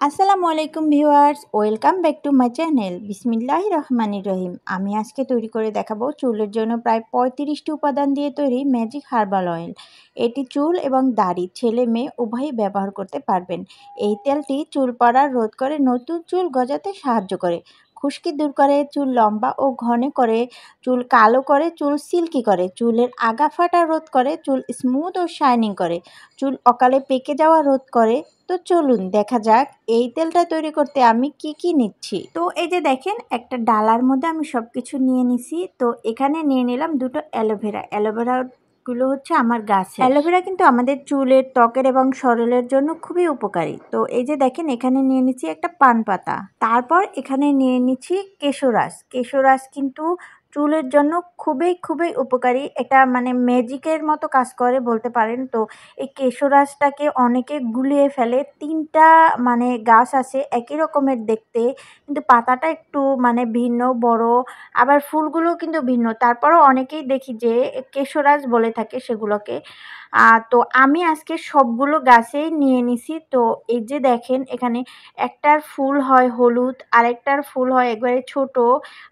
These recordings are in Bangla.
আসসালামু আলাইকুম viewers, welcome back to my channel. বিসমিল্লাহির রহমানির রহিম। আমি আজকে তৈরি করে দেখাবো চুলের জন্য প্রায় 35টি উপাদান দিয়ে তৈরি ম্যাজিক হার্বাল অয়েল। এটি চুল এবং দাড়ি, ছেলে মেয়ে উভয়ই ব্যবহার করতে পারবেন। এই তেলটি চুল পড়া রোধ করে, নতুন চুল গজাতে সাহায্য করে, খুশকি দূর করে, চুল লম্বা ও ঘন করে, চুল কালো করে, চুল সিল্কি করে, চুলের আগা ফাটা রোধ করে, চুল স্মুথ ও শাইনিং করে, চুল অকালে পেকে যাওয়া রোধ করে। তো চলুন দেখা যাক এই তেলটা তৈরি করতে আমি কি নিচ্ছি। তো এই যে দেখেন, একটা ডালার মধ্যে আমি সব কিছু নিয়ে নিছি। তো এখানে নিয়ে নিলাম দুটো অ্যালোভেরা। গুলো হচ্ছে আমার গাছে। অ্যালোভেরা কিন্তু আমাদের চুলের, ত্বকের এবং শরীরের জন্য খুবই উপকারী। তো এই যে দেখেন, এখানে নিয়ে নিচ্ছি একটা পান পাতা। তারপর এখানে নিয়ে নিচ্ছি কেশরাশ। কেশরাশ কিন্তু চুলের জন্য খুবই উপকারী। এটা মানে ম্যাজিকের মতো কাজ করে বলতে পারেন। তো এই কেশরাশটাকে অনেকে গুলিয়ে ফেলে। ৩টা মানে গাছ আছে একই রকমের দেখতে, কিন্তু পাতাটা একটু মানে ভিন্ন, বড়, আবার ফুলগুলোও কিন্তু ভিন্ন। তারপরেও অনেকেই দেখি যে কেশরাশ বলে থাকে সেগুলোকে। তো আমি আজকে সবগুলো গাছেই নিয়ে নিছি। তো এই যে দেখেন, এখানে একটার ফুল হয় হলুদ, আরেকটার ফুল হয় একবারে ছোট,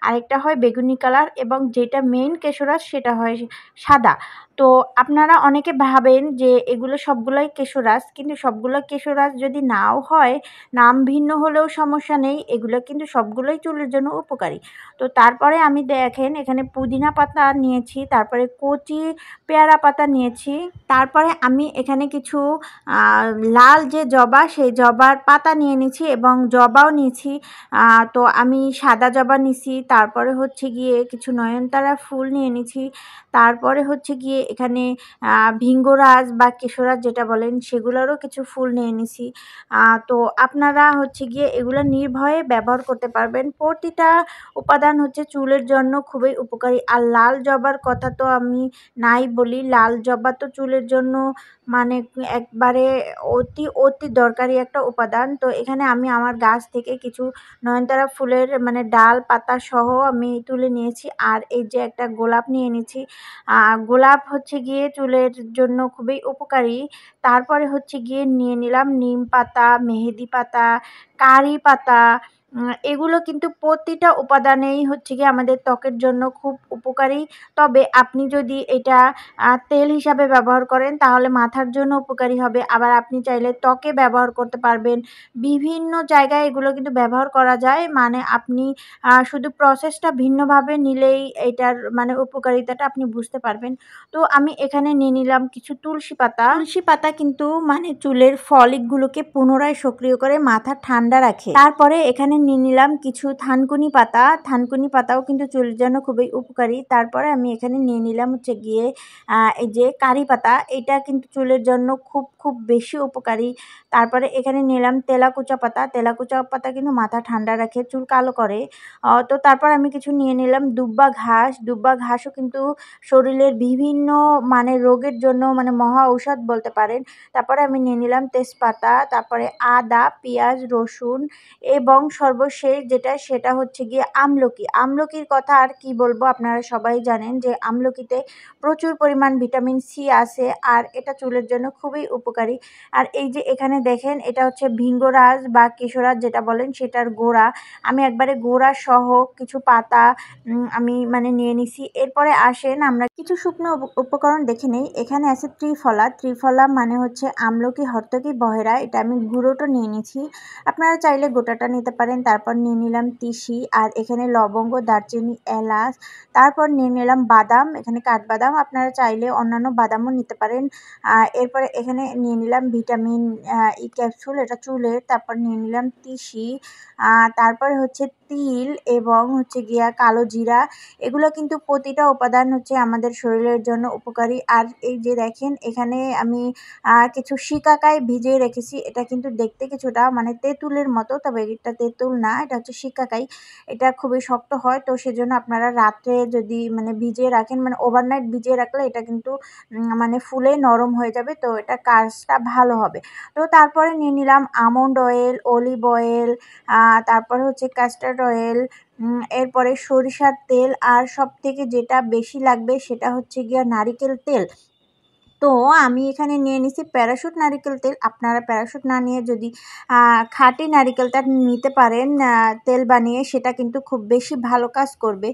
আরেকটা হয় বেগুনি কালার, এবং যেটা মেইন কেশরাশ সেটা হয় সাদা। তো আপনারা অনেকে ভাবেন যে এগুলো সবগুলোই কেশরাশ, কিন্তু সবগুলো কেশরাশ যদি নাও হয়, নাম ভিন্ন হলেও সমস্যা নেই, এগুলো কিন্তু সবগুলোই চুলের জন্য উপকারী। তো তারপরে আমি দেখেন এখানে পুদিনা পাতা নিয়েছি, তারপরে কচি পেয়ারা পাতা নিয়েছি, তারপরে আমি এখানে কিছু লাল যে জবা, সেই জবার পাতা নিয়ে নিয়েছি এবং জবাও নিয়েছি। তো আমি সাদা জবা নিছি, তারপরে হচ্ছে গিয়ে কিছু নয়নতারা ফুল নিয়ে নিয়েছি, তারপরে হচ্ছে গিয়ে এখানে ভিঙ্গরাজ বা কেশরাজ যেটা বলেন সেগুলোরও কিছু ফুল নিয়ে নিছি। তো আপনারা হচ্ছে গিয়ে এগুলো নির্ভয়ে ব্যবহার করতে পারবেন। প্রতিটা উপাদান হচ্ছে চুলের জন্য খুবই উপকারী। আর লাল জবার কথা তো আমি নাই বলি, লাল জবা তো চুলের জন্য মানে একবারে অতি দরকারি একটা উপাদান। তো এখানে আমি আমার গাছ থেকে কিছু নয়নতারা ফুলের মানে ডাল পাতা সহ আমি তুলে নিয়েছি। আর এই যে একটা গোলাপ নিয়ে নিয়েছি। গোলাপ হচ্ছে গিয়ে চুলের জন্য খুবই উপকারী। তারপরে হচ্ছে গিয়ে নিয়ে নিলাম নিম পাতা, মেহেদি পাতা, কারি পাতা। এগুলো কিন্তু প্রতিটা উপাদানেই হচ্ছে গিয়ে আমাদের ত্বকের জন্য খুব উপকারী। তবে আপনি যদি এটা তেল হিসাবে ব্যবহার করেন তাহলে মাথার জন্য উপকারী হবে। আবার আপনি চাইলে ত্বকে ব্যবহার করতে পারবেন। বিভিন্ন জায়গায় এগুলো কিন্তু ব্যবহার করা যায়। মানে আপনি শুধু প্রসেসটা ভিন্নভাবে নিলেই এটার মানে উপকারিতাটা আপনি বুঝতে পারবেন। তো আমি এখানে নিয়ে নিলাম কিছু তুলসী পাতা। তুলসী পাতা কিন্তু মানে চুলের ফলিকগুলোকে পুনরায় সক্রিয় করে মাথা ঠান্ডা রাখে। তারপরে এখানে নিয়ে নিলাম কিছু থানকুনি পাতা। থানকুনি পাতাও কিন্তু চুলের জন্য খুবই উপকারী। তারপরে আমি এখানে নিয়ে নিলাম হচ্ছে গিয়ে এই যে কারি পাতা। এটা কিন্তু চুলের জন্য খুব বেশি উপকারী। তারপরে এখানে নিলাম তেলাকুচা পাতা। তেলাকুচা পাতা কিন্তু মাথা ঠান্ডা রাখে, চুল কালো করে। তো তারপর আমি কিছু নিয়ে নিলাম দুব্বা ঘাস। দুব্বা ঘাসও কিন্তু শরীরের বিভিন্ন মানে রোগের জন্য মানে মহা ঔষধ বলতে পারেন। তারপরে আমি নিয়ে নিলাম তেজপাতা, তারপরে আদা, পেঁয়াজ, রসুন, এবং সর্বশেষ যেটা সেটা হচ্ছে গিয়ে আমলকি। আমলকির কথা আর কি বলবো, আপনারা সবাই জানেন যে আমলকিতে প্রচুর পরিমাণ ভিটামিন সি আছে, আর এটা চুলের জন্য খুবই উপকারী। আর এই যে এখানে দেখেন, এটা হচ্ছে ভিঙ্গরাজ বা কেশরাজ যেটা বলেন সেটার গোড়া। আমি একবারে গোড়া সহ কিছু পাতা আমি মানে নিয়ে নিছি। এরপরে আসেন আমরা কিছু শুকনো উপকরণ দেখে নেই। এখানে আছে ত্রিফলা। ত্রিফলা মানে হচ্ছে আমলকি, হর্তকি, বহেরা। এটা আমি গুঁড়োটা নিয়ে নিয়েছি, আপনারা চাইলে গোটাটা নিতে পারেন। তারপর নিয়ে নিলাম তিসি, আর এখানে লবঙ্গ, দারচিনি, এলাচ। তারপর নিয়ে নিলাম বাদাম, এখানে কাঠবাদাম, আপনারা চাইলে অন্যান্য বাদামও নিতে পারেন। এরপরে এখানে নিয়ে নিলাম ভিটামিন ই ক্যাপসুল, এটা চুলের। তারপর নিয়ে নিলাম তিসি, তারপরে হচ্ছে তিল, এবং হচ্ছে গিয়া কালো জিরা। এগুলো কিন্তু প্রতিটা উপাদান হচ্ছে আমাদের শরীরের জন্য উপকারী। আর এই যে দেখেন, এখানে আমি কিছু শিকাকাই ভিজিয়ে রেখেছি। এটা কিন্তু দেখতে কিছুটা মানে তেঁতুলের মতো, তবে এটা তেঁতুল না, এটা হচ্ছে শিকাকাই। এটা খুবই শক্ত হয়। তো সেজন্য আপনারা রাত্রে যদি মানে ভিজিয়ে রাখেন, মানে ওভারনাইট ভিজিয়ে রাখলে এটা কিন্তু মানে ফুলে নরম হয়ে যাবে। তো এটা কাজটা ভালো হবে। তো তারপরে নিয়ে নিলাম আমন্ড অয়েল, অলিভ অয়েল, তারপরে হচ্ছে কাস্টার্ড অয়েল, এরপরে সরিষার তেল, আর সবথেকে যেটা বেশি লাগবে সেটা হচ্ছে গিয়ে নারিকেল তেল। তো আমি এখানে নিয়ে নিছি প্যারাশুট নারিকেল তেল। আপনারা প্যারাশুট না নিয়ে যদি খাঁটি নারিকেলটা নিতে পারেন তেল বানিয়ে, সেটা কিন্তু খুব বেশি ভালো কাজ করবে।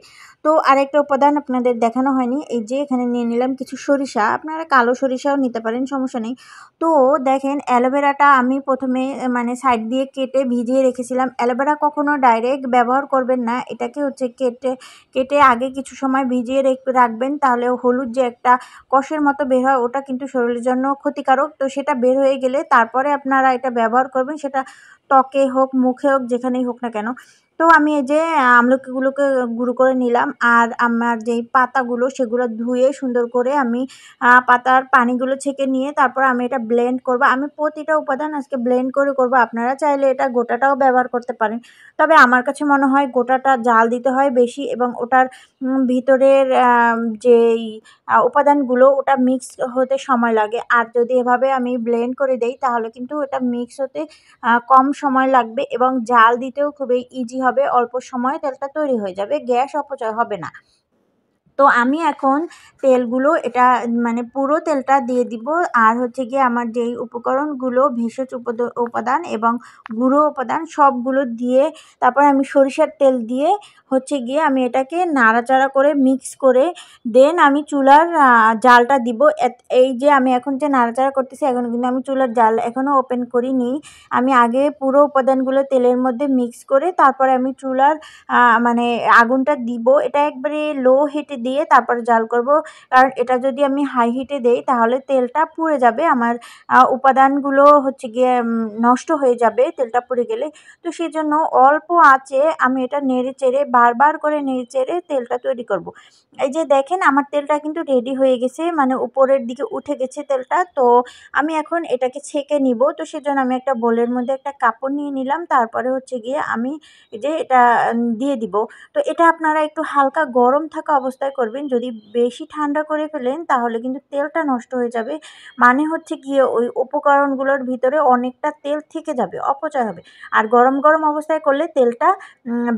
তো আরেকটা উপাদান আপনাদের দেখানো হয়নি, এই যে এখানে নিয়ে নিলাম কিছু সরিষা। আপনারা কালো সরিষাও নিতে পারেন, সমস্যা নেই। তো দেখেন অ্যালোভেরাটা আমি প্রথমে মানে সাইড দিয়ে কেটে ভিজিয়ে রেখেছিলাম। অ্যালোভেরা কখনো ডাইরেক্ট ব্যবহার করবেন না, এটাকে হচ্ছে কেটে কেটে আগে কিছু সময় ভিজিয়ে রাখবেন, তাহলে হলুদ যে একটা কষের মতো বের হয়, ওটা কিন্তু শরীরের জন্য ক্ষতিকারক। তো সেটা বের হয়ে গেলে তারপরে আপনারা এটা ব্যবহার করবেন, সেটা ত্বকে হোক, মুখে হোক, যেখানেই হোক না কেন। তো আমি এই যে আমলকিগুলোকে গুঁড়ো করে নিলাম, আর আমার যেই পাতাগুলো সেগুলো ধুয়ে সুন্দর করে আমি পাতার পানিগুলো ছেঁকে নিয়ে তারপর আমি এটা ব্লেন্ড করব। আমি প্রতিটা উপাদান আজকে ব্লেন্ড করে করব। আপনারা চাইলে এটা গোটাটাও ব্যবহার করতে পারেন। তবে আমার কাছে মনে হয় গোটাটা জাল দিতে হয় বেশি, এবং ওটার ভিতরের যেই উপাদানগুলো ওটা মিক্স হতে সময় লাগে। আর যদি এভাবে আমি ব্লেন্ড করে দেই তাহলে কিন্তু ওটা মিক্স হতে কম সময় লাগবে, এবং জাল দিতেও খুবই ইজি হবে। অল্প সময়ে তেলটা তৈরি হয়ে যাবে, গ্যাস অপচয় হবে না। তো আমি এখন তেলগুলো এটা মানে পুরো তেলটা দিয়ে দিব। আর হচ্ছে গিয়ে আমার যেই উপকরণগুলো ভেষজ উপাদান এবং গুঁড়ো উপাদান সবগুলো দিয়ে তারপর আমি সরিষার তেল দিয়ে হচ্ছে গিয়ে আমি এটাকে নাড়াচাড়া করে মিক্স করে দেন আমি চুলার জালটা দিব। এই যে আমি এখন যে নাড়াচাড়া করতেছি, এখন কিন্তু আমি চুলার জাল এখনও ওপেন করিনি। আমি আগে পুরো উপাদানগুলো তেলের মধ্যে মিক্স করে তারপরে আমি চুলার মানে আগুনটা দিব। এটা একবারে লো হিটে দিয়ে তারপরে জাল করব। কারণ এটা যদি আমি হাই হিটে দেই তাহলে তেলটা পুড়ে যাবে। আমার উপাদানগুলো হচ্ছে গিয়ে নষ্ট হয়ে যাবে তেলটা পুড়ে গেলে। তো সেজন্য অল্প আঁচে আমি এটা নেড়ে-চেড়ে বারবার করে নেড়ে-চেড়ে তেলটা তৈরি করব। এই যে দেখেন আমার তেলটা কিন্তু রেডি হয়ে গেছে, মানে উপরের দিকে উঠে গেছে তেলটা। তো আমি এখন এটাকে ছেঁকে নিব। তো সেজন্য আমি একটা বোলের মধ্যে একটা কাপড় নিয়ে নিলাম। তারপরে হচ্ছে গিয়ে আমি এই যে এটা দিয়ে দিব। তো এটা আপনারা একটু হালকা গরম থাকা অবস্থায় করবেন। যদি বেশি ঠান্ডা করে ফেলেন তাহলে কিন্তু তেলটা নষ্ট হয়ে যাবে। মানে হচ্ছে গিয়ে ওই উপকরণগুলোর ভিতরে অনেকটা তেল থেকে যাবে, অপচয় হবে। আর গরম, গরম অবস্থায় করলে তেলটা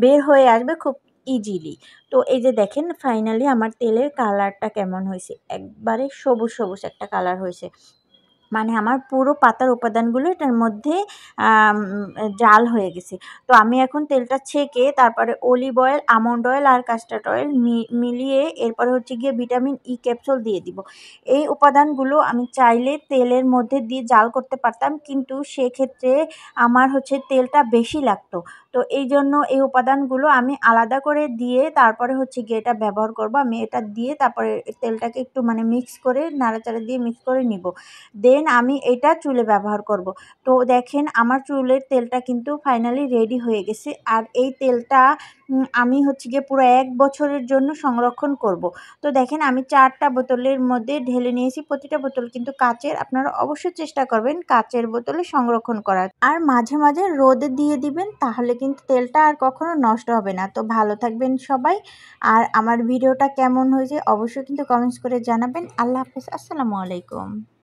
বের হয়ে আসবে খুব ইজিলি। তো এই যে দেখেন ফাইনালি আমার তেলের কালারটা কেমন হয়েছে। একবারে সবুজ, সবুজ একটা কালার হয়েছে। মানে আমার পুরো পাতার উপাদানগুলো এটার মধ্যে আম জাল হয়ে গেছে। তো আমি এখন তেলটা ছেঁকে তারপরে অলিভ অয়েল, আমন্ড অয়েল আর কাস্টার্ড অয়েল মিলিয়ে এরপরে হচ্ছে গিয়ে ভিটামিন ই ক্যাপসুল দিয়ে দিব। এই উপাদানগুলো আমি চাইলে তেলের মধ্যে দিয়ে জাল করতে পারতাম, কিন্তু সেক্ষেত্রে আমার হচ্ছে তেলটা বেশি লাগতো। তো এইজন্য এই উপাদানগুলো আমি আলাদা করে দিয়ে তারপরে হচ্ছে গিয়ে এটা ব্যবহার করব। আমি এটা দিয়ে তারপরে তেলটাকে একটু মানে মিক্স করে নাড়াচাড়া দিয়ে মিক্স করে নিব। দেন আমি এটা চুলে ব্যবহার করব। তো দেখেন আমার চুলের তেলটা কিন্তু ফাইনালি রেডি হয়ে গেছে। আর এই তেলটা আমি হচ্ছে গিয়ে পুরো ১ বছরের জন্য সংরক্ষণ করব। তো দেখেন আমি ৪ টা বোতলের মধ্যে ঢেলে নিয়েছি। প্রতিটা বোতল কিন্তু কাচের। আপনারা অবশ্যই চেষ্টা করবেন কাচের বোতলে সংরক্ষণ করার। আর মাঝে, মাঝে রোদে দিয়ে দিবেন, তাহলে কিন্তু তেলটা আর কখনো নষ্ট হবে না। তো ভালো থাকবেন সবাই। আর আমার ভিডিওটা কেমন হয়েছে অবশ্যই কিন্তু কমেন্টস করে জানাবেন। আল্লাহ হাফেজ। আসসালামু আলাইকুম।